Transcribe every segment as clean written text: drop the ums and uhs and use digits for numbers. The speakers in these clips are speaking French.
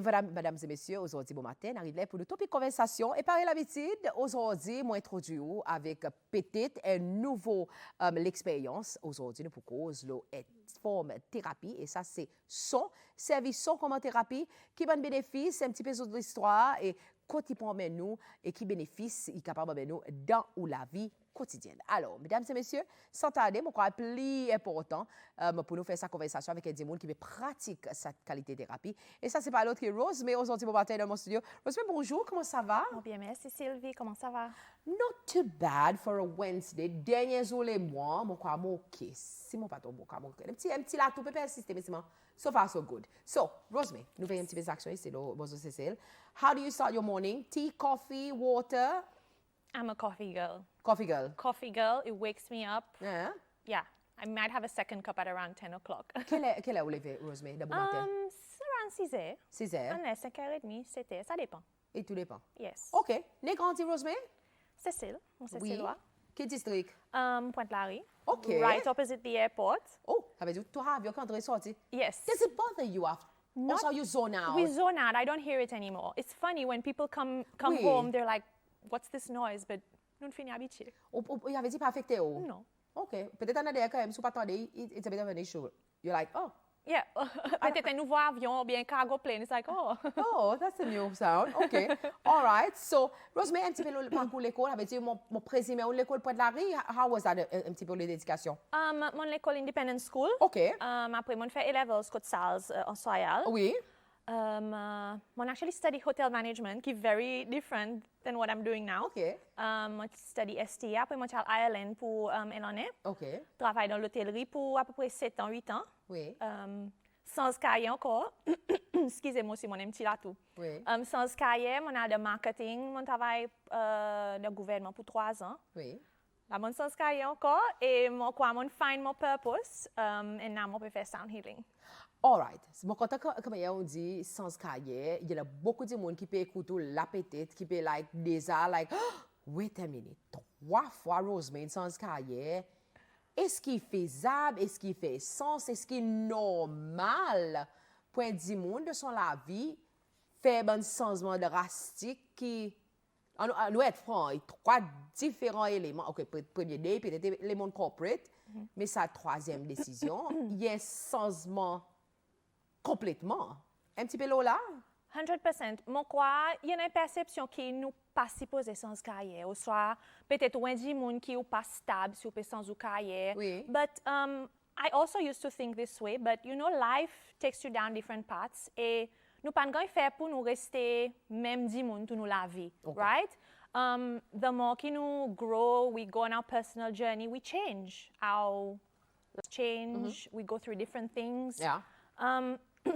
Et voilà, mesdames et messieurs, aujourd'hui, bon matin, on arrive pour le topic conversation. Et par l'habitude, aujourd'hui, moi introduis avec peut-être un nouveau l'expérience. Aujourd'hui, nous pour cause le forme thérapie. Et ça, c'est son service, son comme thérapie, qui va bénéfice, un petit peu de l'histoire et côté pour nous et qui bénéficie, est capable de nous dans ou la vie quotidienne. Alors, mesdames et messieurs, sans tarder, je crois que c'est plus important pour nous faire cette conversation avec des gens qui pratiquent cette qualité de thérapie. Et ça, c'est pas l'autre que Rose, mais aujourd'hui, bon matin dans mon studio. Rose, bonjour, comment ça va? Oh, bien, merci Sylvie, comment ça va? Not too bad for a Wednesday. Dernier jour, les mois, je crois que OK. Si mon patron, je crois que un petit là, tout peut persister, mais c'est bon. So far, so good. So, Rosemary, nous faisons une petite action ici, bonjour Cécile. How do you start your morning? Tea, coffee, water? I'm a coffee girl. Coffee girl. Coffee girl, it wakes me up. Yeah. Yeah, I might have a second cup at around 10 o'clock. Quelle heure vous levez, Rosemary, de bon matin? C'est around 6 heures. 6 heures. 5h30, 7 heures, ça dépend. Et tout dépend. Yes. OK. N'est grandi, Rosemary? Cécile, on Oui. Cécilois. Quel district? Pointe-Larry. OK. Right opposite the airport. Oh, ça veut dire que tu as vu quand tu es sorti. Yes. Does it bother you after? Not- Also, you zone out? We zone out. I don't hear it anymore. It's funny when people come Oui. home, they're like, what's this noise? But nous ne finissons habitués. Il avait dit pas affecté, oh? Non. OK. Peut-être en a quand même, si vous pas attendez, it's a bit of an issue. You're like, oh. Yeah. Peut-être un nouveau avion ou bien cargo plane. It's like, oh. Oh, that's a new sound. OK. All right. So, Rosemary, un petit peu le parcours l'école, avait dit mon présumé ou l'école Pointe-Larry, how was that un petit peu l'éducation? Mon l'école Independent School. OK. Après, mon fait A-levels Côte Salles en Soyal. Oui. Mon actually study hotel management, qui est very different than what I'm doing now. OK. Mon study ST. Après, mon à Ireland pour une année. OK. Travaille dans l'hôtellerie pour à peu près 7 ans, 8 ans. Oui. Sans cahier encore. Excusez-moi si mon petit là tout. Oui. Sans cahier, mon a de marketing, mon travail dans le gouvernement pour 3 ans. Oui. Là, mon sans cahier encore et mon find my purpose and now mon peut faire sound healing. All right. Bon, quand on dit sans carrière, il y a beaucoup de monde qui peut écouter la petite, qui peut like déjà like, wait a minute, 3 fois Rosemary sans carrière. Est-ce qu'il est faisable? Est-ce qu'il fait sens? Est-ce qu'il est normal pour un petit monde de son la vie faire un changement drastique qui, nous être francs, il y a 3 différents éléments. OK, premier day, peut-être les mondes corporate, mais sa troisième décision, il y a un changement complètement. Un petit peu là? 100%. Mon crois, il y a une perception qui nous pas supposé sans carrière. Ou soit, peut-être, un petit monde qui n'est pas stable si on peut sans carrière. Oui. But I also used to think this way, but you know, life takes you down different paths. Et nous pas de faire pour nous rester même 10 monde toute la vie. Okay. Right? The more que nous grow, we go on our personal journey, we change. Our change, we go through different things. Yeah.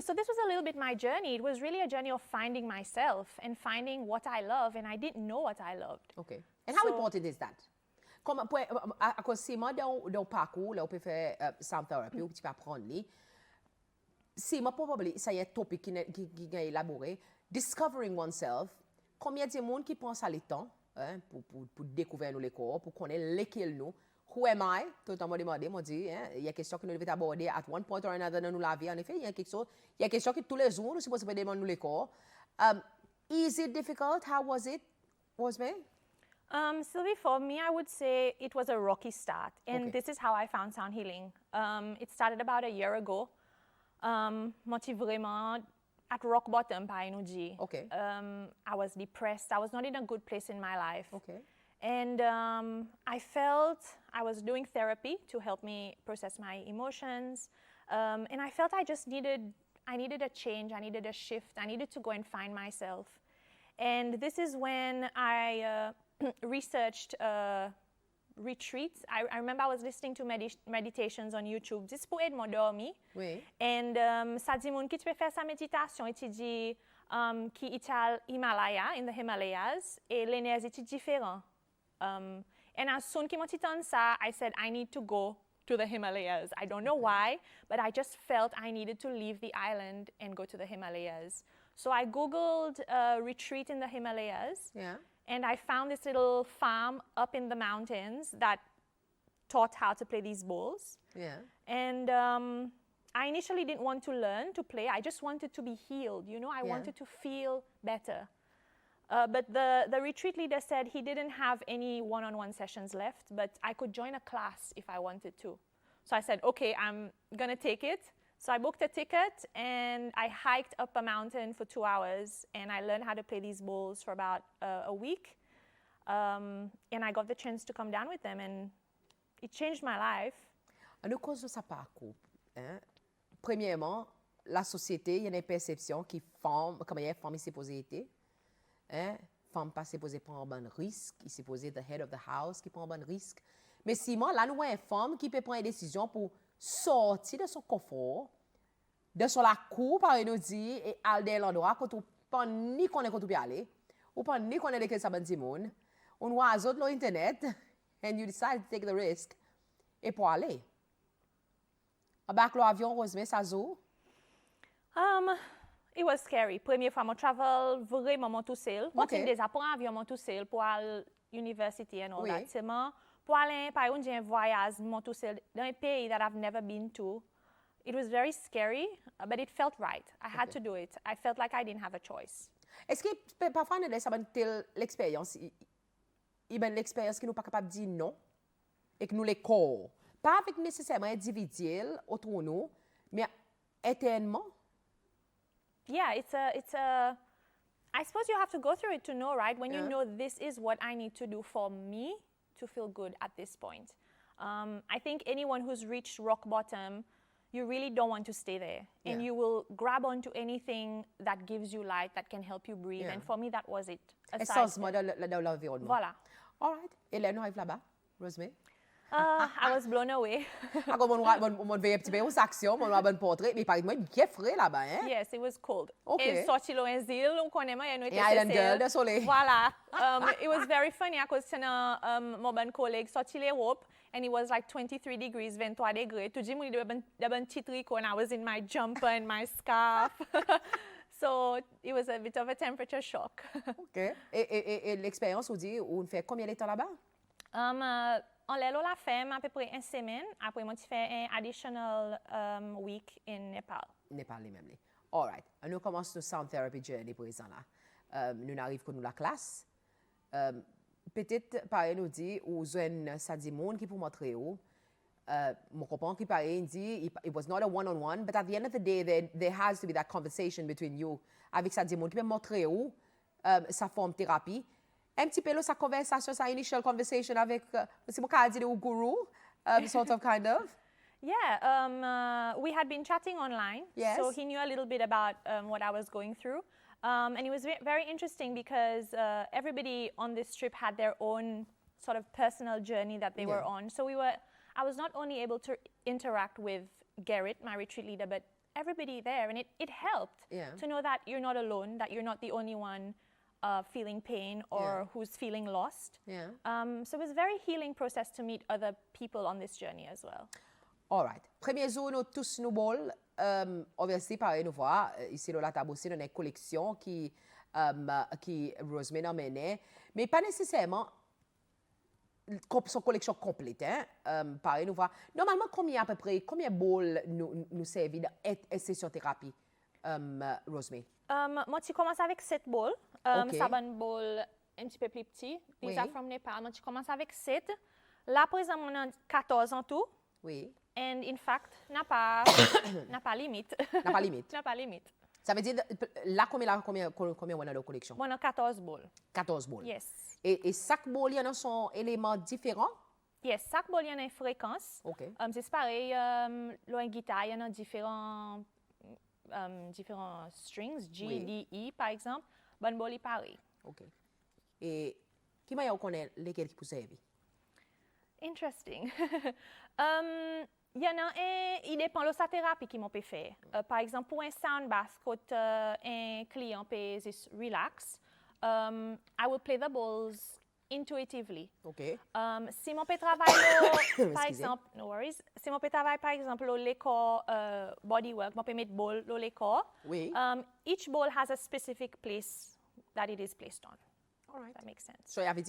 So this was a little bit my journey. It was really a journey of finding myself and finding what I love, and I didn't know what I loved. OK. And how important is that? Comme à cause si moi dans parcours là on peut faire sound therapy ou tu peux apprendre li. Si moi probablement ça y est topic qui est élaboré, discovering oneself. Combien de monde qui pense à le temps hein, pour découvrir nous les corps, pour connaître lesquels nous. Who am I? Tout le temps m'a demandé, m'a dit, hein, il y a quelque chose que nous devons aborder at one point or another dans la vie. En effet, il y a quelque chose que tous les jours nous sommes supposés demander nous les corps. Is it difficult? How was it? Rosemary? Sylvie, for me, I would say it was a rocky start. And Okay. this is how I found sound healing. It started about a year ago. Moi, vraiment at rock bottom, par nous dire. Okay. I was depressed. I was not in a good place in my life. Okay. And I felt I was doing therapy to help me process my emotions. And I felt I needed a change. I needed a shift. I needed to go and find myself. And this is when I researched retreats. I remember I was listening to meditations on YouTube. This pour aider m'endormir. Oui. And ça dit moun qui tu peux faire sa méditation et tu dis qui est à Himalaya, in the Himalayas, et l'énergie est différente. And as soon as I done ça, I said I need to go to the Himalayas. I don't know why, but I just felt I needed to leave the island and go to the Himalayas. So I Googled a retreat in the Himalayas. Yeah. And I found this little farm up in the mountains that taught how to play these bowls. Yeah. And I initially didn't want to learn to play. I just wanted to be healed. You know, I wanted to feel better. But the retreat leader said he didn't have any one-on-one sessions left, but I could join a class if I wanted to. So I said, okay, I'm going to take it. So I booked a ticket and I hiked up a mountain for 2 hours and I learned how to play these bowls for about a week. And I got the chance to come down with them and it changed my life. À nous cause de sa parcours, hein? Premièrement, la société, il y a une perception qui femme, comme il y a femme, il s'est posé été, hein? Femme pas s'est posé prendre un bon risque, il s'est posé the head of the house qui prend un bon risque. Mais si moi, là, nous avons une femme qui peut prendre une décision pour sortir de son confort, de son la cour, par nous dire, et aller dans l'endroit quand on pas ni qu'on est quand on peut aller, ou pas ni qu'on est avec sa bonne monde, on voit les autres sur Internet, and you decide to take the risk, et pour aller. Avec l'avion, Rosemary, ça zo? It was scary. Première fois, mon travel vraiment tout seul. Moi, j'ai déjà pris un avion tout seul pour aller à l'université and all that. C'est pour aller, par exemple, j'ai un voyage tout seul dans un pays that I've never been to. It was very scary, but it felt right. I had to do it. I felt like I didn't have a choice. Est-ce que parfois, nous avons l'expérience, il y a l'expérience qui nous pas capable de dire non, et que nous les corps, pas avec nécessairement individuel autour de nous, mais éternellement? Yeah, it's a. I suppose you have to go through it to know, right? When you know this is what I need to do for me to feel good at this point. I think anyone who's reached rock bottom, you really don't want to stay there. And you will grab onto anything that gives you light, that can help you breathe. And for me, that was it. Essentiellement dans l'environnement. Voilà. All right. Et là, nous arrivons là-bas, Rosemary? I was blown away. Ako mon veille un petit peu aux actions, mon bon portrait, mais par exemple, il y a frais là-bas, hein? Yes, it was cold. Okay. Et sorti l'eau île, on connaît moi, il y a une Island girl de soleil. Voilà. It was very funny because mon bon collègue sorti l'Europe and it was like 23 degrees, 23 degrés. Tout le monde avait un petit tricot and I was in my jumper and my scarf. So it was a bit of a temperature shock. OK. Et l'expérience, vous dit, on fait combien de temps là-bas? On l'a la femme à peu près une semaine. Après, moi, tu fais un additional week in Nepal. Nepal, les mêmes. All right. Nous commençons notre Sound Therapy Journey pour l'instant là. Nous arrivons à la classe. Peut-être, par nous dit, ou ça dit monde qui pour montrer où. Mon copain qui parlait, il dit, it was not a one-on-one, but at the end of the day, there has to be that conversation between you. Avec ça dit monde qui peut montrer où sa forme thérapie. Un petit peu sa conversation, sa initial conversation avec, c'est mon cas de guru, sort of, kind of. Yeah, we had been chatting online, so he knew a little bit about what I was going through. And it was very interesting because everybody on this trip had their own sort of personal journey that they were on. So I was not only able to interact with Garrett, my retreat leader, but everybody there. And it helped to know that you're not alone, that you're not the only one feeling pain or who's feeling lost. So it was a very healing process to meet other people on this journey as well. All right. Premier jour, nous tous nous bol. Obviously, pareil, nous voir ici dans la table aussi, dans une collection qui Rosemary a menée, mais pas nécessairement son collection complète. Hein? Pareil, nous voir. Normalement, à peu près, combien de bols nous servent dans session thérapie, Rosemary? Moi, tu commences avec 7 bols. Ça va une bowl un petit peu plus petit. These are from Nepal. Moi, tu commences avec 7. Là, présent, on a 14 en tout. Oui. And in fact, n'a pas limite. N'a pas limite. N'a pas limite. Ça veut dire, là, combien on a de collection? On a 14 bowls. 14 bowls. Yes. Et chaque bowl, il y en a son élément différent? Yes, chaque bowl, il y en a une fréquence. OK. C'est pareil, la guitare, il y en a différents strings, G, D, E, par exemple. Bonne bowl est pareil. OK. Et qui m'a connaît lesquels qui vous servent? Interesting. Il y en a un, il dépend de sa thérapie qui m'ont peut faire. Par exemple, pour un sound bass, quand un client peut juste relax, I will play the balls intuitively. OK. Si mon peut travailler, par exemple, no worries, si mon peut travailler, par exemple, l'école bodywork, mon peut mettre ball dans l'école. Oui. Each ball has a specific place that it is placed on. All right. That makes sense. So, il y avait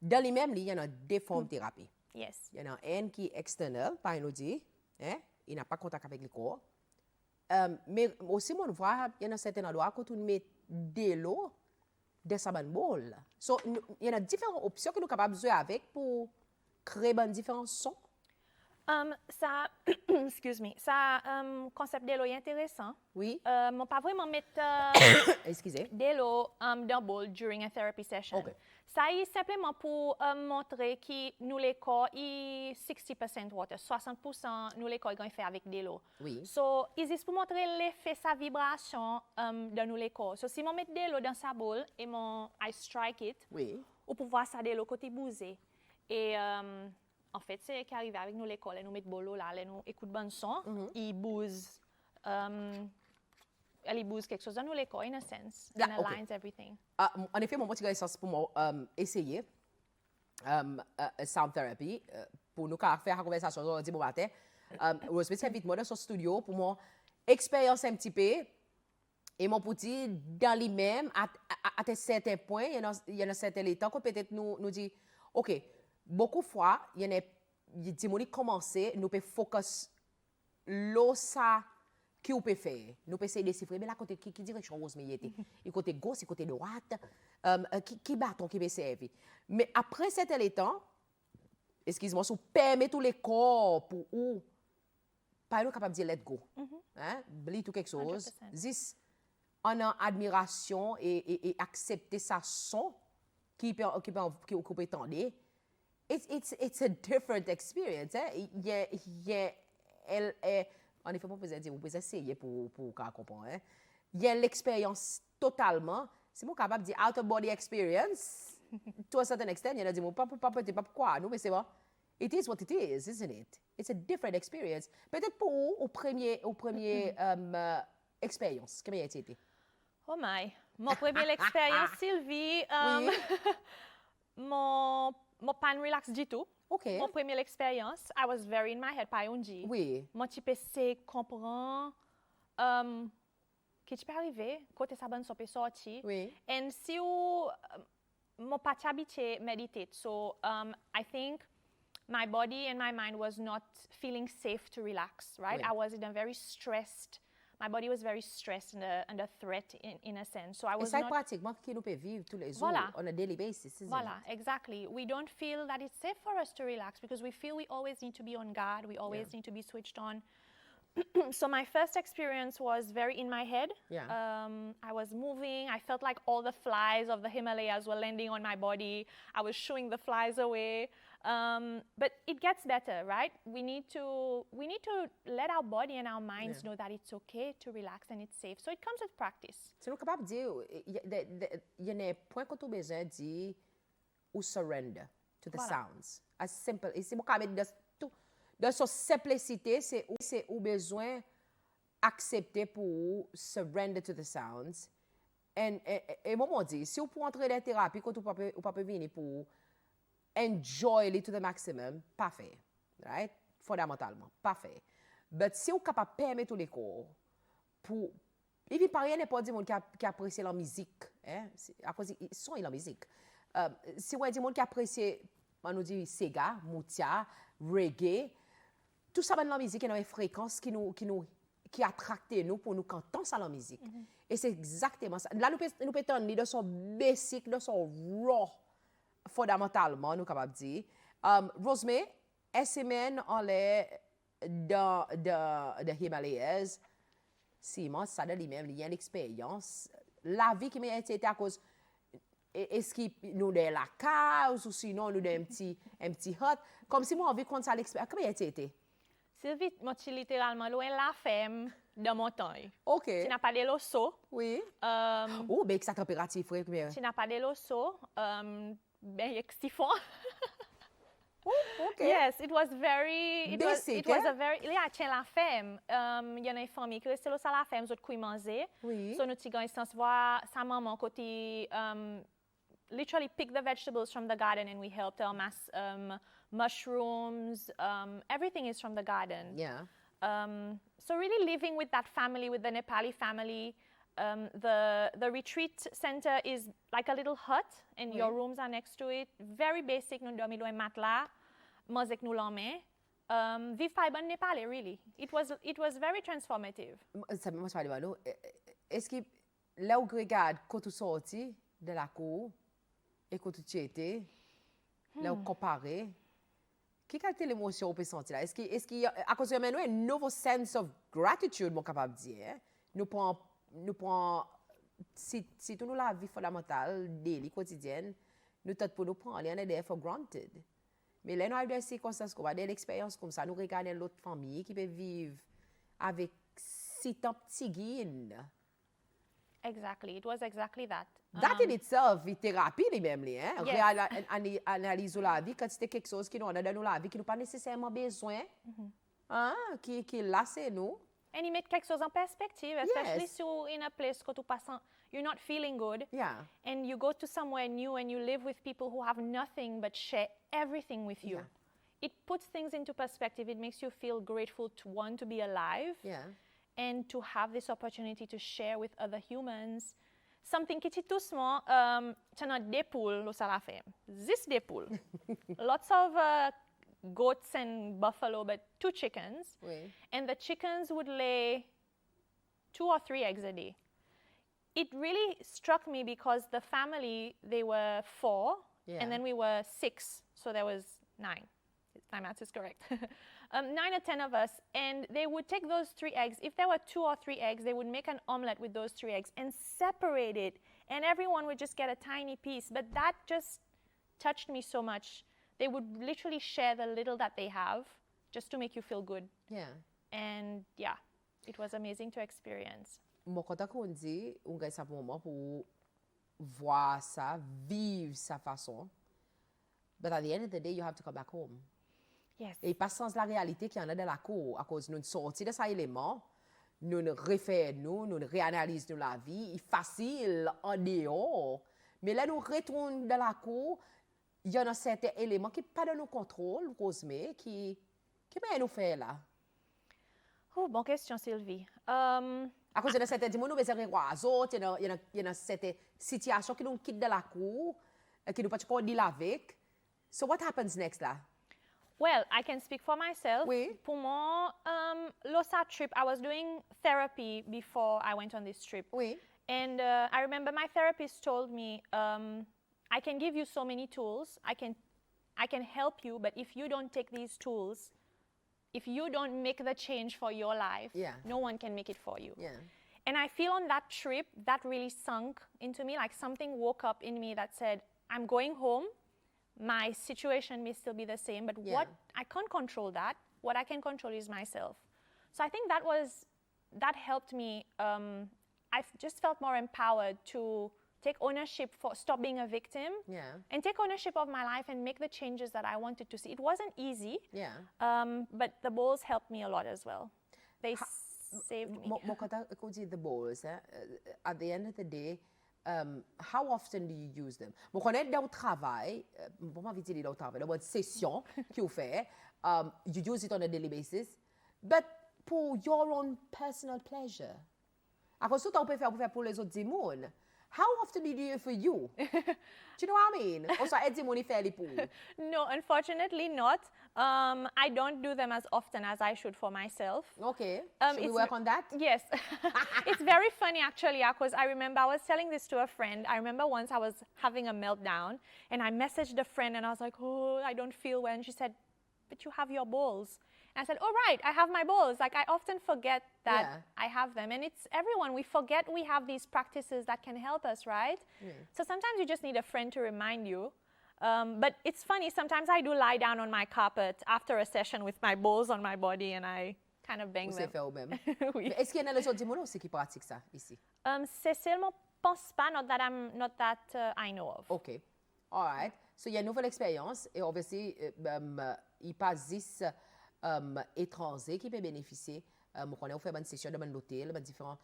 dans les mêmes, il y en a des formes de thérapie. Yes. Il y en a un qui est externel, par nous dit, hein, il n'a pas contact avec le corps. mais aussi, on voit, il y a certains endroits quand on met de l'eau dans sa bonne boule. So, il y a différentes options que nous sommes capables de jouer avec pour créer différents sons. Ça, excuse me, ça, concept de l'eau est intéressant. Oui. Mon pas vraiment mettre Excusez. de l'eau dans le bowl during a therapy session. Okay. Ça est simplement pour montrer que nous les corps est 60% water, 60% nous les corps ont fait avec de l'eau. Oui. So, c'est pour montrer l'effet sa vibration dans nous les corps. So, si on met de l'eau dans sa bowl et I strike it, Oui. ou pour voir ça de l'eau côté bousé. Et en fait, c'est qui arrive avec nous l'école, nous mettons bolo là, nous écoutons bon son, ils bousent, elle bouse quelque chose dans nous l'école, in a sense, Yeah, and okay. aligns everything. En effet, mon petit essence pour moi essayer sound therapy pour nous faire la conversation aujourd'hui bon matin. Rosemary s'invite moi dans son studio pour moi expérience un petit peu et mon petit dans lui-même à un certain point, il y a un certain état que peut-être nous dit OK, beaucoup de fois, il y a des gens qui commencent, nous pouvons focus l'eau ça qui on peut faire. Nous pouvons essayer de déchiffrer, mais là, côté qui direction Rosemary était. Il côté gauche, il côté droite, qui bâton qui peut servir. Mais après certain temps, excuse-moi, si on permet tous les corps pour ou pas nous capable de dire let go. Hein? Blis tout quelque chose. 100%. Juste en admiration et accepter sa son qui peut tendre. It's a different experience. Hein? En effet, vous pouvez essayer pour comprendre. Hein? Il y a l'expérience totalement. Si vous capable de dire out of body experience, to a certain extent, il y en a dit, pas pourquoi, nous, mais c'est bon. It is what it is, isn't it? It's a different experience. Peut-être pour vous, au premier expérience, comment a été? Oh my, mon première expérience, Sylvie, mon pas relax du tout. OK. Mon première expérience, I was very in my head, pas un dit. Oui. Mon petit peu comprendre qui peut arriver, côté ça bonne peut sortir. Oui. Et si vous mon pas habitué méditer, so I think my body and my mind was not feeling safe to relax, right? Oui. I was in a very stressed. My body was very stressed and under threat in a sense. So I Et was ça est not. pratiquement qui nous peut vivre tous les jours, Voilà. on a daily basis, isn't Voilà, it? exactly. We don't feel that it's safe for us to relax because we feel we always need to be on guard. We always need to be switched on. So my first experience was very in my head. Yeah. I was moving. I felt like all the flies of the Himalayas were landing on my body. I was shooing the flies away. But it gets better, right? We need to let our body and our minds know that it's okay to relax and it's safe. So it comes with practice. Si nous sommes capables de dire, il y a un point que tu as besoin de dire ou surrender to the sounds. As simple. Et si vous avez dans sa simplicité, c'est où besoin accepter pour surrender to the sounds. Et moi, dit, si vous pouvez entrer dans la thérapie, quand vous ne pouvez pas venir pour enjoy it to the maximum, parfait. Right? Fondamentalement, parfait. Mais si vous êtes capable de permettre tous les corps pour. Et puis, par exemple, pas dire qui apprécie la musique. Hein? Après, ils sont la musique. Si vous avez des gens qui apprécient, on nous dit Sega, Moutia, reggae, tout ça dans la musique, il y a une fréquence qui attracte nous pour nous canter ça dans la musique. Et c'est exactement ça. Là, nous pouvons entendre de son basic, de son raw, fondamentalement, nous sommes capables de dire. Rosemary, SMN, on est dans les Himalayas. Si, moi, ça de lui-même, il y a une expérience. La vie qui m'a été à cause. Est-ce que nous avons la case ou sinon nous avons un petit hut? Comme si moi, on veut qu'on ça l'expérience. Comment a été? Sylvie, moi, je suis littéralement loin de la femme de montagne. OK. Tu n'as pas de l'osso. Oui. Oh, bien que sa température, frère. Tu n'as pas de l'osso. Ben, il y a que siphon. Oh, OK. Yes, it was very. Basic, it was a very. Il y a tiens la femme. Il y a une famille qui reste là ça la femme, autres qui manger. Oui. So nous t'y gagne sens voir sa maman côté literally pick the vegetables from the garden and we helped her amass mushrooms. Everything is from the garden. Yeah. So really living with that family, with the Nepali family. The retreat center is like a little hut, and your rooms are next to it. Very basic. Nous dormons dans un matelas, manger nous l'emmène. vivre par bon n'est parler, really. It was very transformative. Ça moi je parle de est-ce que là où regarde quand tu sorti de la cour et quand tu étais là où comparé quelle était l'émotion qu'on peut sentir là est-ce qu'il y a à cause de maintenant un nouveau sense of gratitude mon capable de dire nous prend si tout nous la vie fondamentale daily quotidienne nous tout pour nous prendre on est there for granted mais là nous avons des circonstances comme des expériences comme ça nous regardons l'autre famille qui peut vivre avec si tant petit guine. Exactly, it was exactly that. That in itself est thérapie lui-même, hein? Yes. Analyse la vie quand c'était quelque chose qui nous a dans la vie qui nous pas nécessairement besoin, hein? Qui là c'est nous. And il met quelque chose en perspective, especially Yes. if you're in a place que tu passes, you're not feeling good, Yeah. and you go to somewhere new and you live with people who have nothing but share everything with you. Yeah. It puts things into perspective. It makes you feel grateful to one, to be alive, Yeah. and to have this opportunity to share with other humans. Something qui est tout doucement, tu as des poules, ça la fait. This des poules. Lots of goats and buffalo, but 2 chickens. Oui. And the chickens would lay 2 or 3 eggs a day. It really struck me because the family, they were 4, Yeah. and then we were 6, so there was 9. My math is correct. 9 or 10 of us, and they would take those 3 eggs. If there were 2 or 3 eggs, they would make an omelette with those 3 eggs and separate it, and everyone would just get a tiny piece. But that just touched me so much. They would literally share the little that they have just to make you feel good. Yeah. And yeah, it was amazing to experience. Moi, quand on dit, on gagne ça pour un moment pour voir ça, vivre sa façon. But at the end of the day, you have to come back home. Yes. Et pas sans la réalité qu'il y en a dans la cour, à cause de nous sortir de cet élément, nous refaisons, nous réanalysons la vie, c'est facile en dehors. Mais là, nous retournons dans la cour, il y en a certains éléments qui ne sont pas dans nos contrôles, Rosemary, qui peut nous faire là? Oh, bonne question, Sylvie. À cause de certains nous besoin de autres, il y a certaines situations qui nous quittent de la cour, qui nous pas encore deal avec. So what happens next là? Well, I can speak for myself. Oui. Pour moi, l'OSA trip, I was doing therapy before I went on this trip. Oui. And I remember my therapist told me, I can give you so many tools. I can help you, but if you don't take these tools, if you don't make the change for your life, Yeah. no one can make it for you. Yeah. And I feel on that trip, that really sunk into me, like something woke up in me that said, I'm going home. My situation may still be the same, but Yeah. what I can't control that. What I can control is myself. So I think that helped me. I just felt more empowered to take ownership for stop being a victim, Yeah. and take ownership of my life and make the changes that I wanted to see. It wasn't easy, Yeah. but the bowls helped me a lot as well. They saved me. Moi, quand on dit the balls, at the end of the day, how often do you use them? Bon, quand on est dans le travail, bon, moi, dire dans le travail, dans une session que vous faites, you use it on a daily basis, but pour your own personal pleasure. À cause de ça, on peut faire pour les autres démons. How often do you do it for you? Do you know what I mean? Also, I démon fait les pour. No, unfortunately not. I don't do them as often as I should for myself. Okay. Should we it's- work on that? Yes. It's very funny actually, because I remember I was telling this to a friend. I remember once I was having a meltdown and I messaged a friend and I was like, oh, I don't feel well. And she said, but you have your balls. And I said, oh, right, I have my balls. Like, I often forget that Yeah. I have them. And it's everyone, we forget we have these practices that can help us, right? So sometimes you just need a friend to remind you. But it's funny, sometimes I do lie down on my carpet after a session with my balls on my body and I kind of bang Vous them. savez faire vous-même. Oui. Mais est-ce qu'il y en a les autres démons aussi qui pratiquent ça ici? C'est seulement pense pas, not that I know of. OK. All right. So, il y a une nouvelle expérience et obviously, il passe 10 étrangers qui peuvent bénéficier. On a fait une session dans l'hôtel, dans différents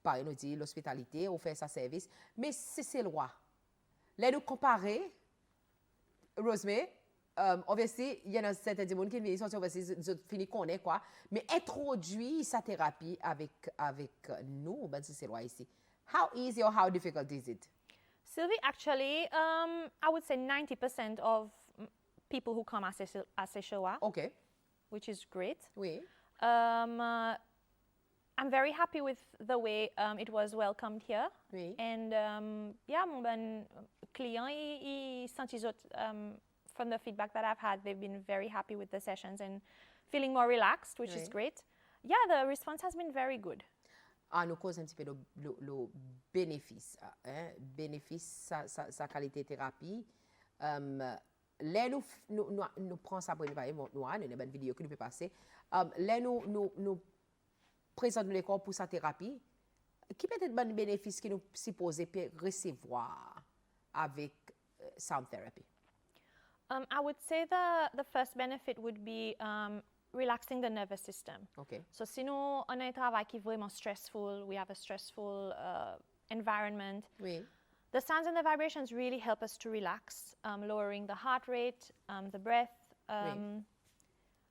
pareil, nous dit l'hospitalité, on fait sa service. Mais c'est le roi. Là, nous comparer, Rosemary, obviously, il y en a certains démons qui viennent, obviously, fini qu'on est quoi. Mais introduire sa thérapie avec nous, ben c'est le roi ici. How easy or how difficult is it? Sylvie, actually, I would say 90% of people who come à Séchoa, OK. which is great. Oui. I'm very happy with the way it was welcomed here. Oui. And yeah, mon ben client, ils sentent from the feedback that I've had, they've been very happy with the sessions and feeling more relaxed, which is great. Yeah, the response has been very good. Nous cause un petit peu le bénéfice. Bénéfice, sa qualité thérapie. Là, nous prenons ça pour nous parler, nous avons une bonne vidéo que nous pouvons passer. Là, nous présentons les corps pour sa thérapie. Qui peut être bon bénéfice que nous supposons recevoir avec sound therapy? I would say the first benefit would be relaxing the nervous system. Okay. So si nous on a un travail qui est vraiment stressful, we have a stressful environment. Oui. The sounds and the vibrations really help us to relax, lowering the heart rate, the breath,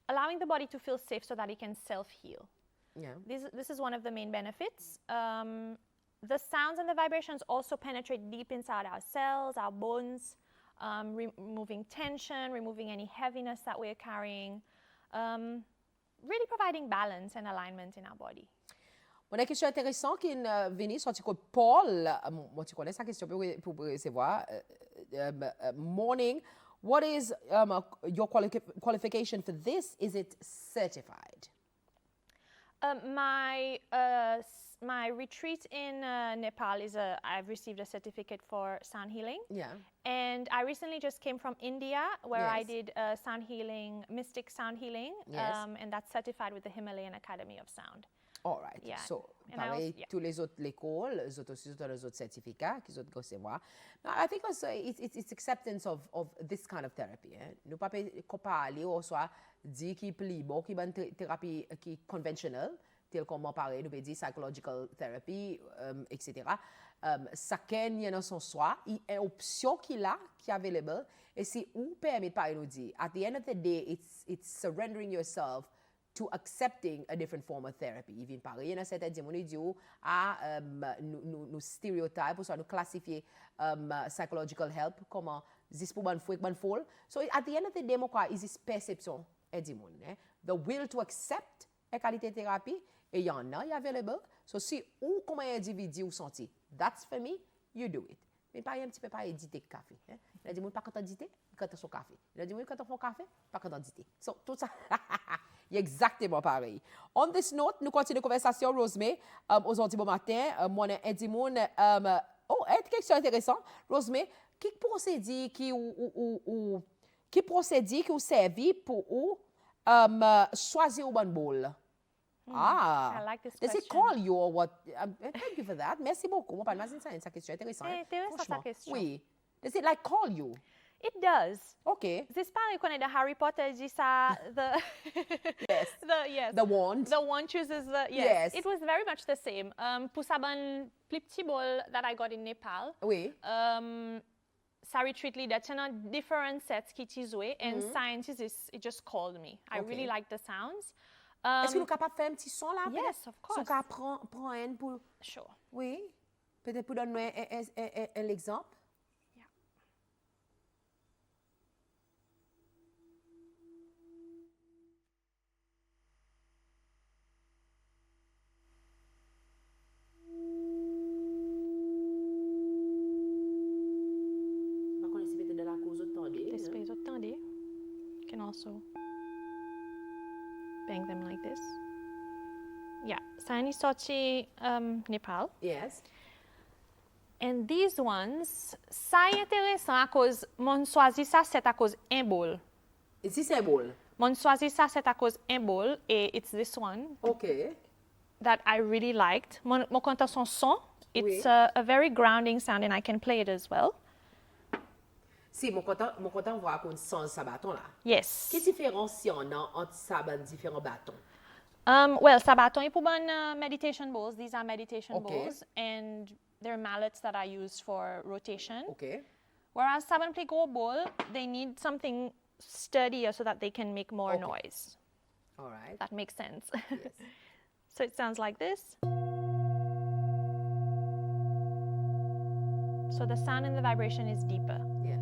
allowing the body to feel safe so that it can self-heal. Yeah. This is one of the main benefits. The sounds and the vibrations also penetrate deep inside our cells, our bones, removing tension, removing any heaviness that we're carrying, really providing balance and alignment in our body. Une question intéressante qui est venue sur Paul. Moi, tu connais sa question pour recevoir. Morning. What is your qualification for this? Is it certified? My retreat in Nepal I've received a certificate for sound healing. Yeah. And I recently just came from India where Yes. I did sound healing, mystic sound healing. Yes. And that's certified with the Himalayan Academy of Sound. All right. Yeah. So, And pareil, yeah. tous les autres l'école, les autres aussi ont les autres certificats qu'ils ont recevoir. I think also it's acceptance of this kind of therapy. Nous pas parler ou soit dire qui plus bon qui bonne thérapie qui conventionnelle tel comme on parle, nous peut dire psychological therapy, etc. Ça qu'il y a dans son soi, il y a une option qui est available et si vous permet pas nous dire at the end of the day it's surrendering yourself to accepting a different form of therapy. Even pareil, il y a certains gens qui disent nous stéréotypes ou soit nous classifier psychological help comme this pour bonne foi, bonne folle. So at the end of the day, moi quoi, is this perception et du monde, the will to accept la qualité thérapie et il y en a, il y a available. So si ou comme un individu ou senti, that's for me, you do it. Mais pas un petit peu pas éditer café. Il a dit moi pas quand éditer, quand son café. Il a dit moi quand on fait café, pas quand éditer. So tout ça exactement pareil. On this note, nous continuons la conversation, Rosemary. Aujourd'hui, bon matin, moi, j'ai dit, une question intéressante. Rosemary, quel procédé qui vous servi pour choisir un bon bol? I like this Does question. it call you or what? Thank you for that. Merci beaucoup. Moi, pas de ça question intéressante. C'est intéressant, Franchement, ta question. Oui. Does it like call you? It does. Okay. C'est pas reconnaît de Harry Potter dit ça Yes. yes. The wand. The wand chooses the Yes. It was very much the same. Pour ça bon plus petit bol that I got in Nepal. Oui. Sa retreat leader tinha different sets qui joué and scientists it just called me. I Okay. really liked the sounds. Est-ce que nous sommes capables de faire un petit son là? Yes, of course. So, qu'on prend un pour... Sure. Oui. Peut-être pour donner un exemple. Yeah. Par contre, si peut-être de la cause attendez. This way attendez. You can also bang them like this. Yeah. Sani sorti Nepal. Yes. And these ones, ça est intéressant à cause, mon choisi ça c'est à cause un bol. Ici, c'est un bol. Mon choisi ça c'est à cause un bol et it's this one OK. that I really liked. Mon content son, it's Oui. a very grounding sound and I can play it as well. Si, mon content voir qu'on sens sa bâton là. Yes. Quelle différence il y en a entre ça et différents bâtons? Well, sabaton est pour meditation bowls. These are meditation Okay. bowls and they're mallets that I use for rotation. OK. Whereas saban play go bowl, they need something sturdier so that they can make more Okay. noise. All right. That makes sense. Yes. So it sounds like this. So the sound and the vibration is deeper. Yeah.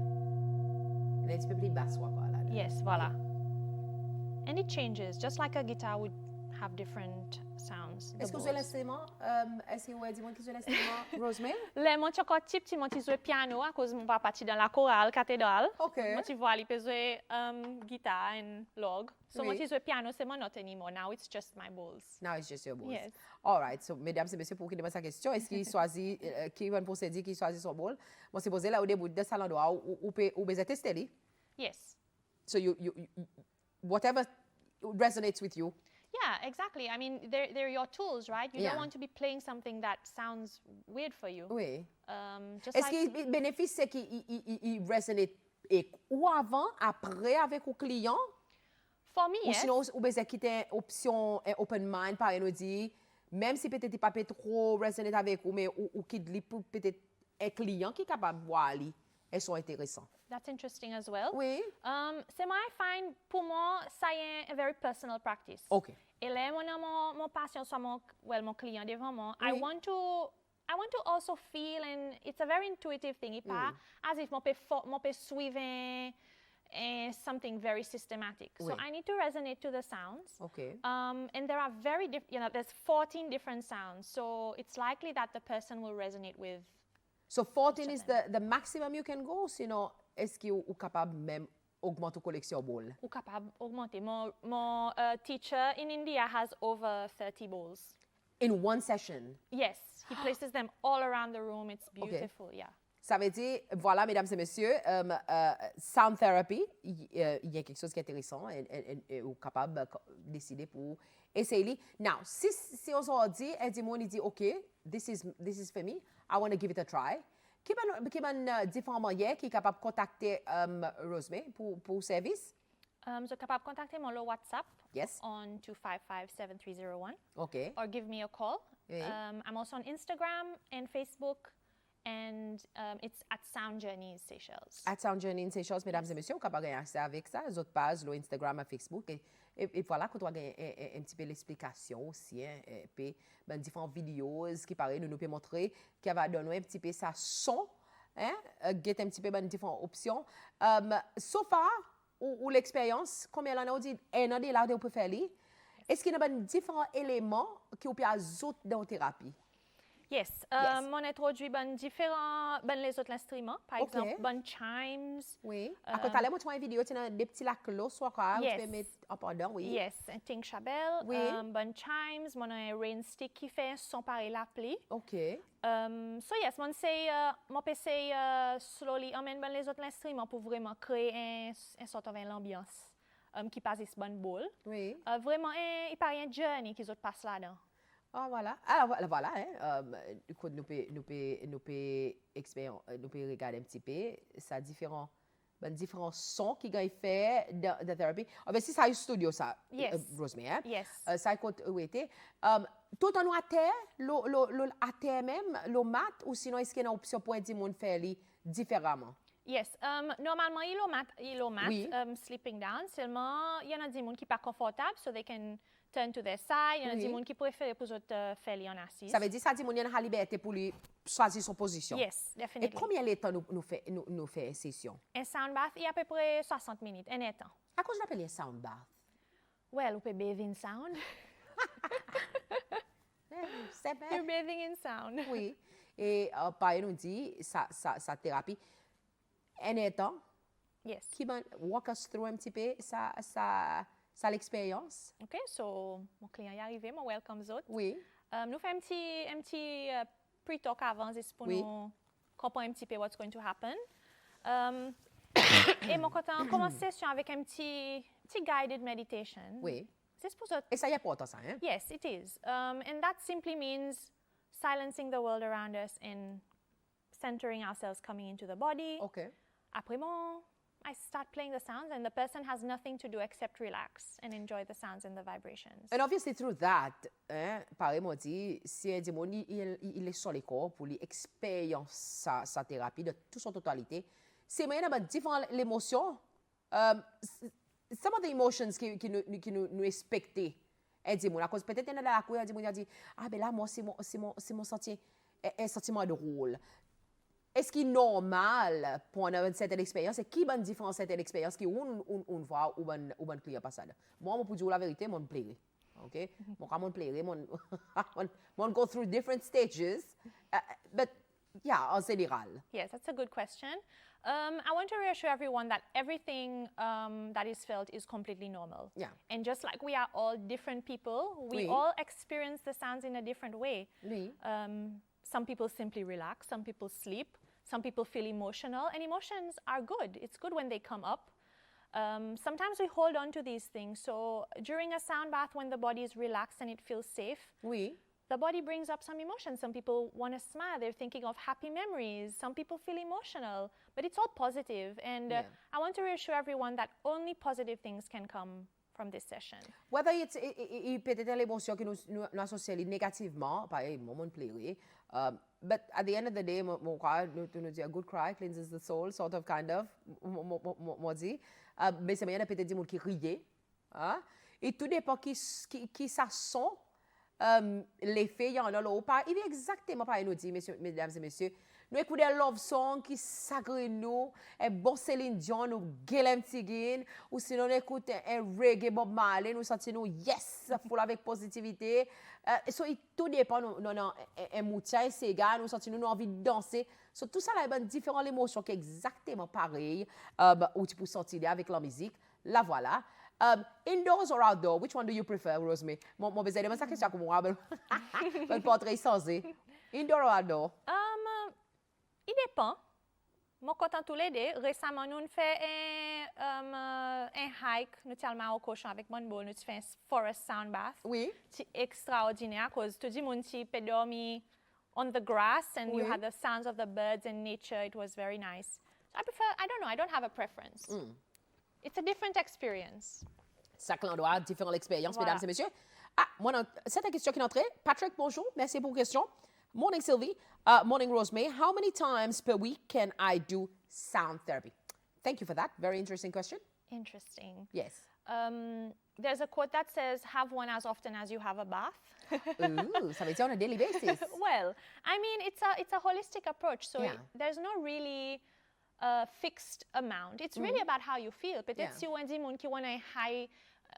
Elle est un petit peu plus basse, quoi, là. Yes, voilà. And it changes, just like a guitar would have different sounds. Est-ce que vous avez l'instrument? Est-ce que vous avez dit qui joue l'instrument? Rosemary? Les mon encore petit mon jouer piano à cause mon papa dans la chorale cathédrale. OK. Mon petit vois il peut jouer guitar and log. So Oui. mon petit jouer piano c'est mon not anymore. Now it's just my balls. Now it's just your balls. Yes. All right. So, mesdames et messieurs, pour qui demande sa question, est-ce qu'il choisit, qui va procéder, qui choisit son ball? Moi, c'est posé là au début de ça l'endroit où vous tester lui. Yes. So you whatever resonates with you. Yeah, exactly. I mean, they're your tools, right? You Yeah. don't want to be playing something that sounds weird for you. Oui. Just Est-ce like que le bénéfice, c'est qu'il résonne ou avant, après avec le client? for me, Ou yes. sinon, vous avez quitté option open mind, par nous dit, même si peut-être pas trop résonner avec vous, mais ou quitte peut-être un client qui est capable de voir, elles sont intéressantes. That's interesting as well. Oui. C'est moi, I find, pour moi, ça est a very personal practice. OK. Et là, mon patient soit mon client devant moi, I Oui. want to also feel, and it's a very intuitive thing. It's pas as if mon peut suivre something very systematic. Oui. So I need to resonate to the sounds. OK. And there are there's 14 different sounds. So it's likely that the person will resonate with. So 14 is the maximum you can go, sinon, est-ce que vous êtes capable même augmenter la collection ball? Ou capable augmenter. Mon teacher in India has over 30 bowls. In one session? Yes, he places them all around the room. It's beautiful, yeah. Ça veut dire, voilà, mesdames et messieurs, sound therapy, il y a quelque chose qui est intéressant et vous êtes capable de décider pour essayer. Now, si on se dit, il dit, OK, this is for me, I want to give it a try. Qui est différents moyens qui est capable de contacter Rosemary pour service? So capable de contacter mon WhatsApp Yes. on 255-7301 OK. or give me a call. Oui. I'm also on Instagram and Facebook, and it's at Sound Journeys Seychelles. At Sound Journey in Seychelles, mesdames et messieurs, vous pouvez avoir accès avec ça, les autres pages, le Instagram et Facebook. Et voilà, quand on a un petit peu l'explication aussi, et puis différentes vidéos qui paraît, nous pouvons montrer, qui va donner un petit peu sa son, get un petit peu différentes options. So far, ou l'expérience, combien d'années on dit, un an de là, vous pouvez faire lui. Est-ce qu'il y a différents éléments qui vous pouvez ajouter dans la thérapie? Yes, Yes. mon introduit les autres instruments, par OK. exemple, chimes. Oui. À côté, là, moi, tu vois une vidéo, tu as des petits lacs là, soit quoi, Yes. tu peux mettre en pendant, oui. Yes, un ting chabelle, Oui. chimes, mon rain stick qui fait un son pareil l'appli. OK. So yes, mon PC slowly emmène les autres instruments pour vraiment créer un sort of l'ambiance qui passe ce bon bowl. Oui. Vraiment, il paraît un journey qu'ils autres passent là-dedans. Ah, voilà. Alors, voilà, écoute, nous pouvons regarder un petit peu, ça différents sons qui ont fait de thérapie. Ah, ben, si ça est studio, ça, Yes. Rosemary, hein? Yes. Ça écoute, où était. Tout en à terre, à terre même, le mat, ou sinon, est-ce qu'il y a une option pour dire mon faire différemment? Yes, normalement, il est mat, Oui. sleeping down. Seulement, il y en a des gens qui sont pas confortables, so they can turn to their side. Il y en a des Oui. gens qui préfèrent pour autres faire en assise. Ça veut dire, ça dit, mon y a la liberté pour lui choisir son position. Yes, Et definitely. combien de temps nous fait une session? Un sound bath, il y a à peu près 60 minutes, un temps. À quoi je l'appelle un sound bath? Well, vous pouvez bathing in sound. C'est bien. You're bathing in sound. Oui. Et par nous dit, sa thérapie, un temps, Yes. qui va walk us through un petit peu sa l'expérience. OK, so mon client est arrivé, mon welcome zone. Oui. Nous faisons un petit pre-talk avant, juste pour Oui. nous comprendre un petit peu what's going to happen. Et mon côté, on commence la session avec un petit guided meditation. Oui. C'est pour ça. Et ça y est important, ça, hein? Yes, it is. And that simply means silencing the world around us and centering ourselves coming into the body. OK. Après, I start playing the sounds, and the person has nothing to do except relax and enjoy the sounds and the vibrations. And obviously through that, pareil, moi dit, si un démon, il est sur le corps pour lui expérience sa thérapie de toute son totalité, c'est moyen d'avoir différentes émotions. Some of the emotions qui nous expectaient. Un démon, à cause peut-être il y en a la cour, un démon, il a dit, ah ben là, moi, c'est mon sentiment, un sentiment de rôle. est-ce qu'il est normal pour une certaine expérience? Et qui a une différence certaine expérience qui on voit ou un client pas ça? Moi, pour dire la vérité, moi, me plairait. OK? Moi, me plairait, moi, go through different stages. But, yeah, en général. Yes, that's a good question. I want to reassure everyone that everything that is felt is completely normal. Yeah. And just like we are all different people, we Oui. all experience the sounds in a different way. Oui. Some people simply relax, some people sleep, some people feel emotional, and emotions are good. It's good when they come up. Sometimes we hold on to these things. So during a sound bath, when the body is relaxed and it feels safe, Oui. the body brings up some emotions. Some people want to smile. They're thinking of happy memories. Some people feel emotional. But it's all positive. And I want to reassure everyone that only positive things can come from this session. Whether it's peut-être l'émotion que nous associons négativement, pareil, moi, me plairait. But at the end of the day, mon cry, nous dit a good cry cleanses the soul, sort of, kind of, moi dit. Mais c'est bien peut-être dire qui riait. Et tout dépend qui ça sent. L'effet, il y en a là. Il est exactement pareil, nous dit, mesdames et messieurs. Nous écoutons un love song qui s'agrée nous, un bon Céline Dion, nous gueulons tigine, ou sinon nous écoutons un reggae Bob Marley, nous sentons yes, full avec positivité. Tout dépend, nous avons un moutier, c'est gars, nous sentons nous envie de danser. Tout ça, là, il y a différentes émotions qui sont exactement pareilles, où tu peux sortir avec la musique. La voilà. Indoors or outdoor, which one do you prefer, Rosemary? Mon besoin de ça question comme moi, ben portrait sans Indoor or outdoor? Il dépend. Moi, content tous les deux. Récemment, nous avons fait un hike, nous sommes au cochon avec mon beau, nous avons fait un forest sound bath. Oui. C'est extraordinaire, parce que tout le monde peut dormir on the grass, and you had the sounds of the birds and nature. It was very nice. So I don't know, I don't have a preference. It's a different experience. Chaque endroit a différentes expériences, Voilà. mesdames et messieurs. C'est une question qui est entrée. Patrick, bonjour. Merci pour la question. Morning, Sylvie. Morning, Rosemary. How many times per week can I do sound therapy? Thank you for that. Very interesting question. Interesting. Yes. There's a quote that says, have one as often as you have a bath. Ooh, ça veut dire on a daily basis. Well, I mean, it's a holistic approach. So Yeah. there's no really fixed amount. It's really about how you feel. Peut-être si on dit moun qui want a high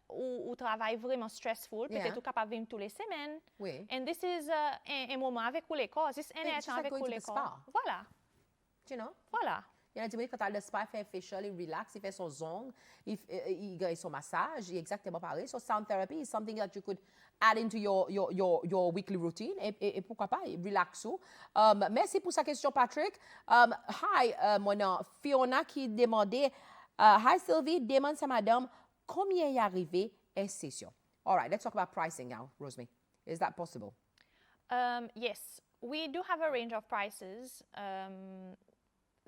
ou travail vraiment stressful, peut-être ou capable de venir tous les semaines. Oui. And this is un moment avec ou les corps. This is un just temps like avec going ou to les the corps. spa. Voilà. You know? Voilà. Il y en a qui, quand tu le spa, il fait facial, il relax, il fait son zone, il gagne son massage, il est exactement pareil. So sound therapy is something that you could add into your weekly routine. Et pourquoi pas, relax. Merci pour sa question, Patrick. Hi, mon nom, Fiona qui demandait, hi Sylvie, demande à madame, combien est arrivé une session? All right, let's talk about pricing now, Rosemary. Is that possible? Yes, we do have a range of prices.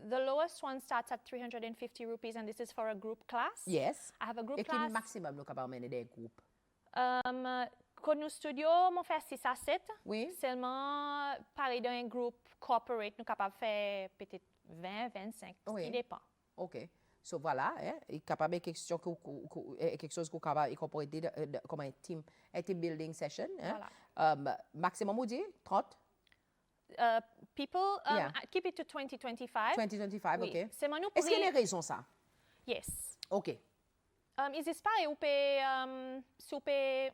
The lowest one starts at 350 rupees, and this is for a group class. Yes. I have a group Et class. quel maximum nous capable mener des groupes? Quand nous studio, on fait 6 à 7. Oui. Seulement, pareil, dans un groupe corporate, nous capable de faire peut-être 20, 25. Oui. Il dépend. OK. So voilà, il est capable de quelque chose qu'on est capable d'incorporer comme un team building session. Maximum, vous dites 30? People, Yeah. keep it to 2025. 2025, Oui. OK. Seulement, nous Est-ce qu'il y a pourrions- des raisons, ça? Yes. OK. Is this pareil, ou peut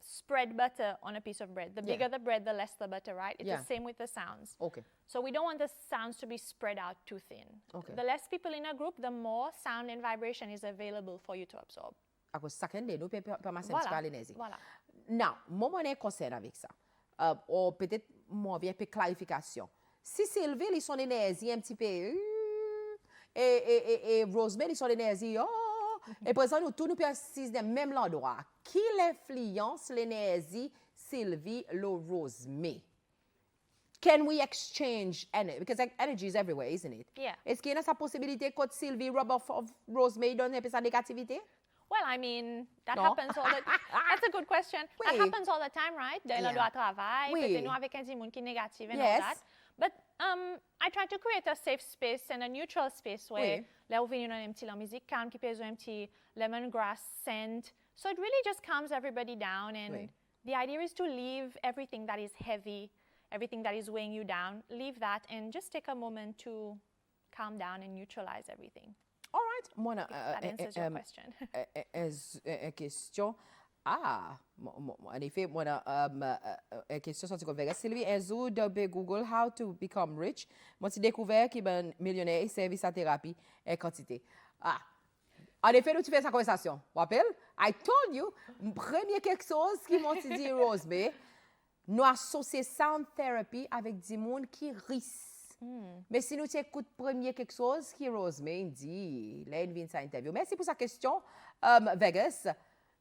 spread butter on a piece of bread. The bigger the bread, the less the butter, right? It's the same with the sounds. OK. So we don't want the sounds to be spread out too thin. Okay. The less people in a group, the more sound and vibration is available for you to absorb. À cause de ça, nous peut permettre Voilà. à l'énergie. Voilà. Now, moi, mon concerne avec ça. Ou peut-être, moi, vient peu clarification. Si Sylvie, ils sont énergie un petit peu, et Rosemary, ils sont énergie, et pour ça, nous tous nous peut assister dans le même endroit. Qui influence l'énergie Sylvie, le Rosemary? Can we exchange energy? Because energy is everywhere, isn't it? Yeah. Est-ce qu'il y a sa possibilité que Sylvie rub off of Rosemary donne un peu sa négativité? Well, I mean, that No. happens all the That's a good question. That Oui. happens all the time, right? Dans le droit travail, Oui. peut-être nous avec un monde qui est négatif and Yes. all that. But I try to create a safe space and a neutral space where Oui. là où vient un petit la musique calme qui peut jouer un petit lemongrass scent. So it really just calms everybody down, and Oui. the idea is to leave everything that is heavy everything that is weighing you down, leave that and just take a moment to calm down and neutralize everything. All right. Mona, That answers your question. Question. En effet, Mona, question sorti qu'on Sylvie, Enzo, de Google, how to become rich. Moi, j'ai découvert qu'il est millionnaire et service à thérapie et quantité. En effet, nous tu fais sa conversation. Vous rappelez? I told you, premier quelque chose qui m'a dit Rosemary, nous associons sound therapy avec des gens qui risquent. Mais si nous écoutons premier quelque chose qui Rosemary dit, là il vient sa interview. Merci pour sa question, Vegas.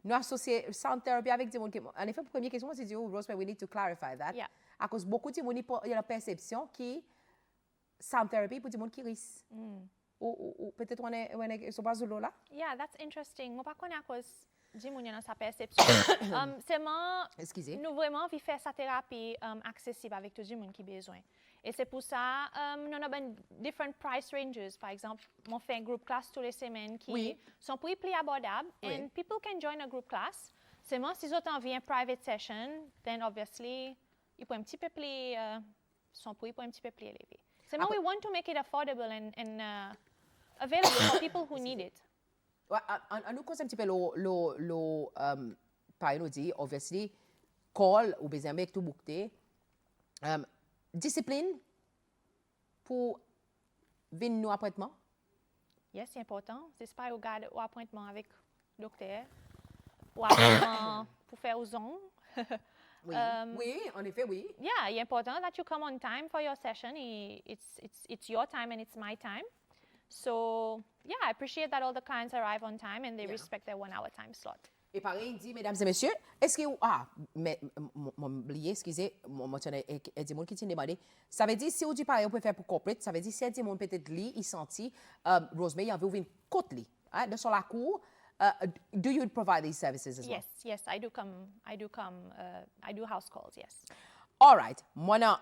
Nous associons sound therapy avec des gens qui. En effet, première question, moi j'ai dit, Rosemary, we need to clarify that. Yeah. À cause beaucoup de gens, il y a la perception qui sound therapy pour des gens qui risquent. Ou peut-être on est sur base de là? Yeah, that's interesting. Moi, pas connais à cause du monde dans sa perception. C'est moi. Excusez. Nous vraiment envie faire sa thérapie accessible avec tout le monde qui a besoin. Et c'est pour ça, nous avons different price ranges. Par exemple, on fait un groupe class tous les semaines qui sont pour plus abordables. And people can join a group class. C'est moi, si vous avez envie une private session, then obviously, ils peuvent un petit peu plus, sont pour un petit peu plus élevé. C'est moi, we want to make it affordable and available for people who need it. On nous cause un petit peu par nous dit, obviously, call ou besoin avec tout boucler. Discipline pour venir nous appointement? Yes, c'est important. C'est pas au garde au appointement avec le docteur ou appointement pour faire aux ongles. Oui, en effet, oui. Yeah, it's important that you come on time for your session. It's your time and it's my time. So, yeah, I appreciate that all the clients arrive on time and they respect their 1 hour time slot. Et pareil, il dit, mesdames et messieurs, est-ce que... mais m'ont oublié, excusez, moi, il y a des gens qui t'ont demandé. Ça veut dire, si on dit pareil, on peut faire pour corporate, ça veut dire, si il y a des gens peut-être lit, ils sentent, Rosemary, il y avait ouvert une côte lit, de sur la cour. Do you provide these services as well? Yes, I do house calls, yes. All right. Moi, non.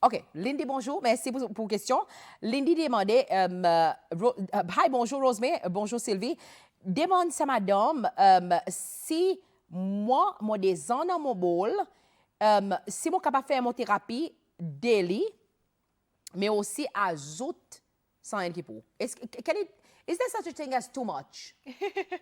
OK. Lindy, bonjour. Merci pour la question. Lindy demandait, hi, bonjour Rosemary, bonjour Sylvie. Demande à madame si moi des ans dans mon bol, si moi capable faire mon thérapie daily, mais aussi ajoute sans rien qui pour. Is there such a thing as too much?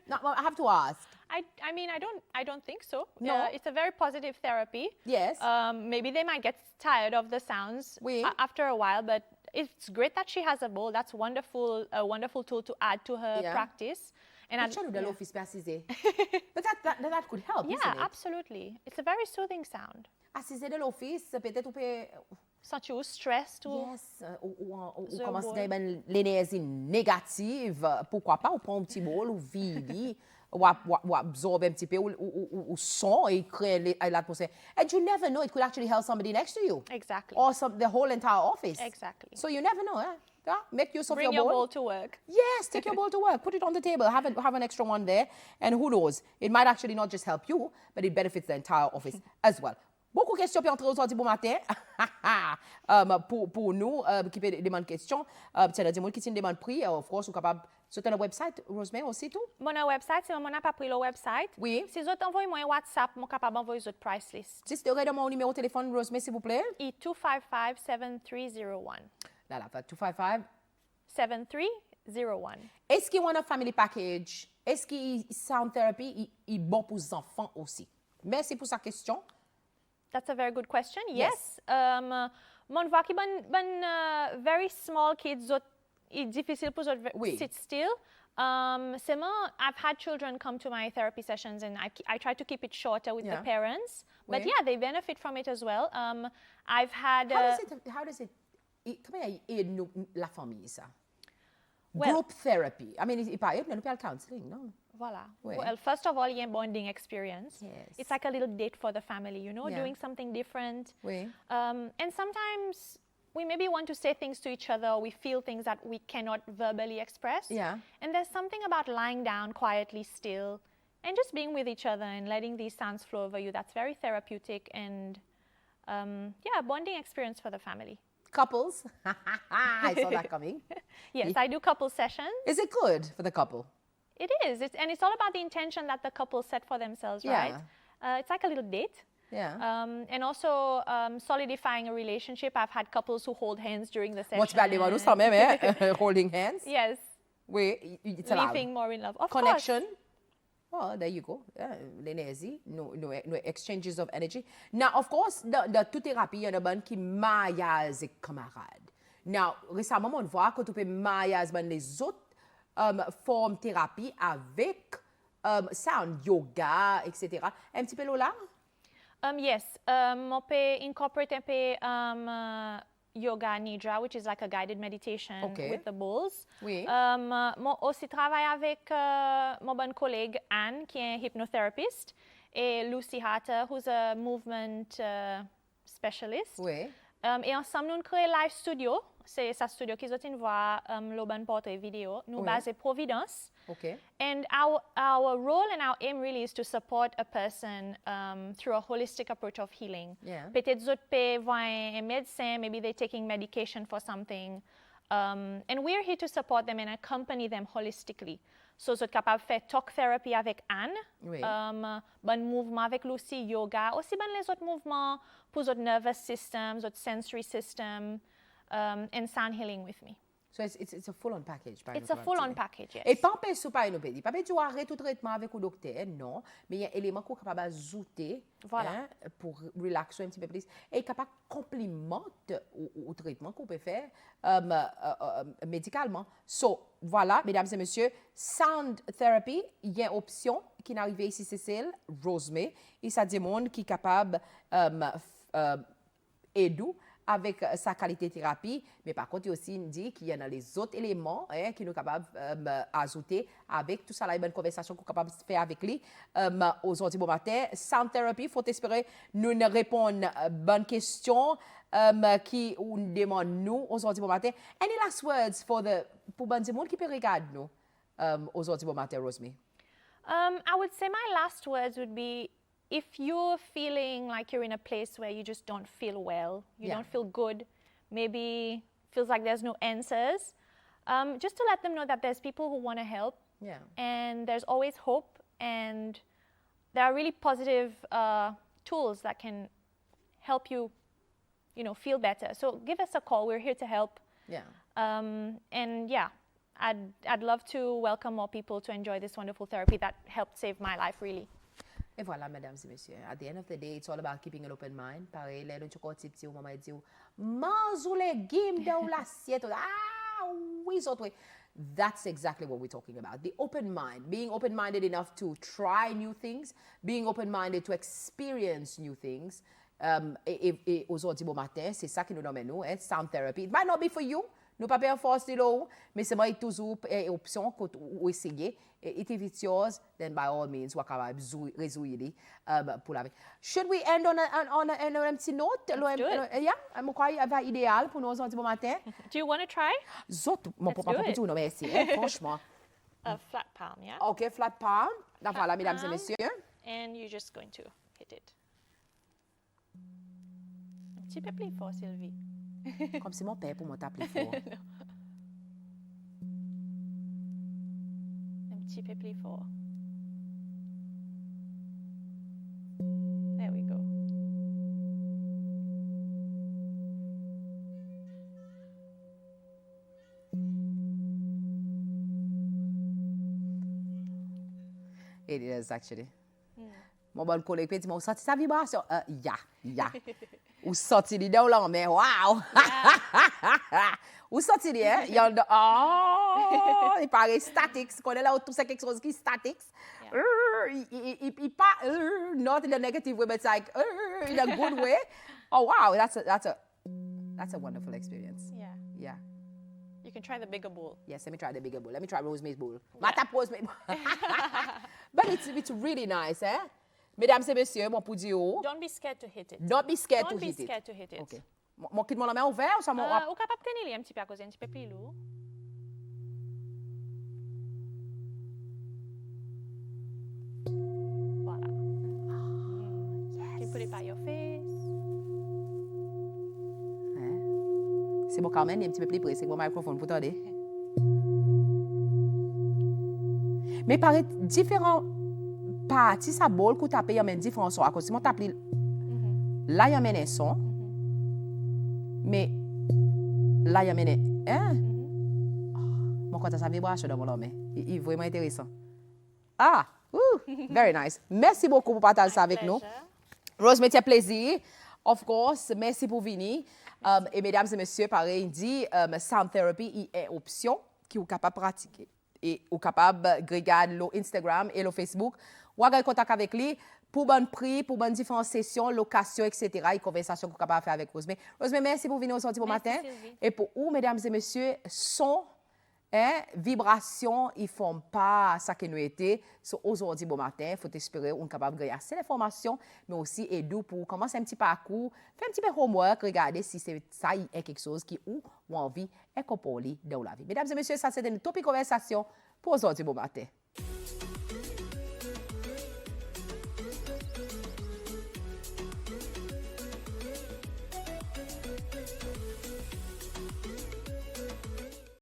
No, I have to ask. I mean, I don't think so. No. It's a very positive therapy. Yes. Maybe they might get tired of the sounds after a while, but it's great that she has a bowl. That's a wonderful tool to add to her practice. And But that could help, isn't it? Absolutely. It's a very soothing sound. Assiser de l'office, peut-être on peut... Sans tu stress tout. Yes, ou commence à gagner l'énergie négative, pourquoi pas, on prend un petit bol ou vide, ou absorbe un petit peu, ou son et créer l'atmosphère. And you never know, it could actually help somebody next to you. Exactly. Or the whole entire office. Exactly. So you never know, Make use of Bring your bowl. Bring your bowl to work. Yes, take your bowl to work. Put it on the table. Have an extra one there. And who knows, it might actually not just help you, but it benefits the entire office as well. Beaucoup de questions pour entrer aujourd'hui pour matin. Pour nous, qui peut demander questions, c'est des gens qui te demandent prix, of course, sont capables. Sur ton website, Rosemary, aussi tout? Mon website, si on n'a pas pris le website. Oui. Si vous envoyez moi un WhatsApp, je suis capable d'envoyer votre price list. Si tu aurais mon numéro de téléphone, Rosemary, s'il vous plaît. 255-7301. Là, 255. 7301. Est-ce qu'il y a un family package? Est-ce que sound therapy est bon pour les enfants aussi? Merci pour sa question. That's a very good question. Yes. Mon voit que very small kids, it's difficile pour sit still. I've had children come to my therapy sessions and I try to keep it shorter with the parents. But yeah, they benefit from it as well. I've had... How does it comment aide la famille, ça? Group therapy. I mean, il parle de counseling, non? Voilà. Well, first of all, a bonding experience. Yes. It's like a little date for the family, doing something different. And sometimes we maybe want to say things to each other, or we feel things that we cannot verbally express. Yeah. And there's something about lying down quietly still and just being with each other and letting these sounds flow over you. That's very therapeutic and, a bonding experience for the family. Couples. I saw that coming. Yes, I do couple sessions. Is it good for the couple? It is. And it's all about the intention that the couple set for themselves, right? It's like a little date. Yeah. And also solidifying a relationship. I've had couples who hold hands during the session. Moi, tu parles de moi aussi, même, hein? Holding hands. Yes. Oui, it's allowed. Living more in love. Of Connection. course. Oh, there you go. L'énergie, no exchanges of energy. Now, of course, dans toute thérapie, il y en a qui maillent avec camarades. Now, récemment, on voit que tu peux mailler avec les autres formes de thérapie avec sound, yoga, etc. Un petit peu là? Yes. On peut incorporate un peu yoga nidra, which is like a guided meditation with the bowls. Oui. Moi aussi travaille avec mon bonne collègue Anne, qui est un hypnotherapist, et Lucy Hatter, who's a movement specialist. Oui. Et ensemble, nous créons Live Studio. C'est sa studio qui est une voix, le bon portrait vidéo. Nous basons Providence. Okay. And our role and our aim really is to support a person through a holistic approach of healing. Yeah. Peut-être d'autres peuvent voir un médecin, maybe they're taking medication for something. And we're here to support them and accompany them holistically. So, vous êtes capable de faire talk therapy avec Anne, Oui. bon mouvement avec Lucy, yoga, aussi bon les autres mouvements pour votre nervous system, votre sensory system, and sound healing with me. So it's a full-on package. It's a full-on package, yes. Et pas penser pas une pédie. Pas penser arrêter tout traitement avec le docteur, non. Mais il y a un élément qu'on est capable d'ajouter pour relaxer un petit peu plus. Et capable de complémenter au traitement qu'on peut faire médicalement. So, voilà, mesdames et messieurs, sound therapy, il y a une option qui est arrivée ici, c'est celle, Rosemary. Et ça demande qui est capable d'aider avec sa qualité de thérapie, mais par contre, il aussi dit qu'il y en a les autres éléments qui nous capables d'ajouter avec tout ça, la bonne conversation qu'on est capable de faire avec lui aujourd'hui bon matin. Sound therapy, il faut espérer nous répondre à bonnes questions qui nous demandent nous aujourd'hui bon matin. Any last words pour bon monde qui peut regarder nous aujourd'hui bon matin, Rosemary? I would say my last words would be, if you're feeling like you're in a place where you just don't feel well, you don't feel good, maybe feels like there's no answers, just to let them know that there's people who want to help, and there's always hope, and there are really positive tools that can help you, feel better. So give us a call. We're here to help. Yeah. And yeah, I'd love to welcome more people to enjoy this wonderful therapy that helped save my life, really. Et voilà, mesdames et messieurs. At the end of the day, it's all about keeping an open mind. Pareil, là, tu continues, petit, maman dit, mange les légumes dans l'assiette. Ah, oui, autres. That's exactly what we're talking about. The open mind. Being open-minded enough to try new things. Being open-minded to experience new things. Et aujourd'hui, bon matin, c'est ça qui nous donne nous, sound therapy. It might not be for you. Nous pas bien force de l'eau, mais c'est moi toujours une option qu'on essayer. Et vicious, then by all means, on va résoudre pour la vie. Should we end on a petit note? Let's do it. Yeah, je crois que c'est idéal pour nous aujourd'hui bon matin. Do you want to try? Zot, mon papa pas tout, non mais c'est franchement. A flat palm, yeah? OK, flat palm. Là voilà, mesdames et messieurs. And you're just going to hit it. Un petit peu plus fort, Sylvie. Comme si mon père pour moi t'appeler fort. Un petit peu plus fort. There we go. It is actually. Mon bon collègue dit, on senti sa vibration. Yeah. Ou senti l'idée dans la main. Wow! Ou senti l'idée, il y a il paraît statique. Quand on est là autour, c'est quelque chose qui est statique. Il pas, not in a negative way, but it's like, in a good way. Oh, wow, that's a wonderful experience. Yeah. You can try the bigger bowl. Yes, let me try the bigger bowl. Let me try Rosemary's bowl. Ma tap Rosemary's bowl. But it's really nice, eh? Mesdames et messieurs, mon pour dire. Don't be scared to hit it. Don't be scared to hit it. Don't be scared to hit it. OK. Mon quitte la main ouverte ou ça mon Ou capable de tenir un petit peu à cause un petit peu plus lourd. Voilà. You put it by your face. C'est bon Carmen, il est un petit peu plus près, c'est mon microphone pour t'aider. Mais paraît différent parties ça bol qu'on tape en même différents soirs à cause mon tape là, il y a mené son. Mais là, il y a mené. Hein? Mon compte sa vibration dans mon homme. Il est vraiment intéressant. Ah! Very nice. Merci beaucoup pour partager ça avec nous. Rose, c'est un plaisir. Of course, merci pour venir. Et mesdames et messieurs, pareil, il dit, sound therapy est une option qui est capable de pratiquer. Et est capable de regarder le Instagram et le Facebook. Ou avoir contact avec lui pour bon prix, pour bonne différentes sessions, location, etc. Et conversation qu'on est capable de faire avec Rose. Rose, merci pour venir aujourd'hui bon matin. Sylvie. Et pour vous, mesdames et messieurs, son vibration, ils ne font pas ça que nous étions. So, aujourd'hui, bon matin, il faut espérer qu'on est capable de gagner assez d'informations, mais aussi aider pour commencer un petit parcours, faire un petit peu de homework, regarder si ça est quelque chose qui ou envie d'incorporer dans la vie. Mesdames et messieurs, ça c'était une Topik conversation pour aujourd'hui, bon matin.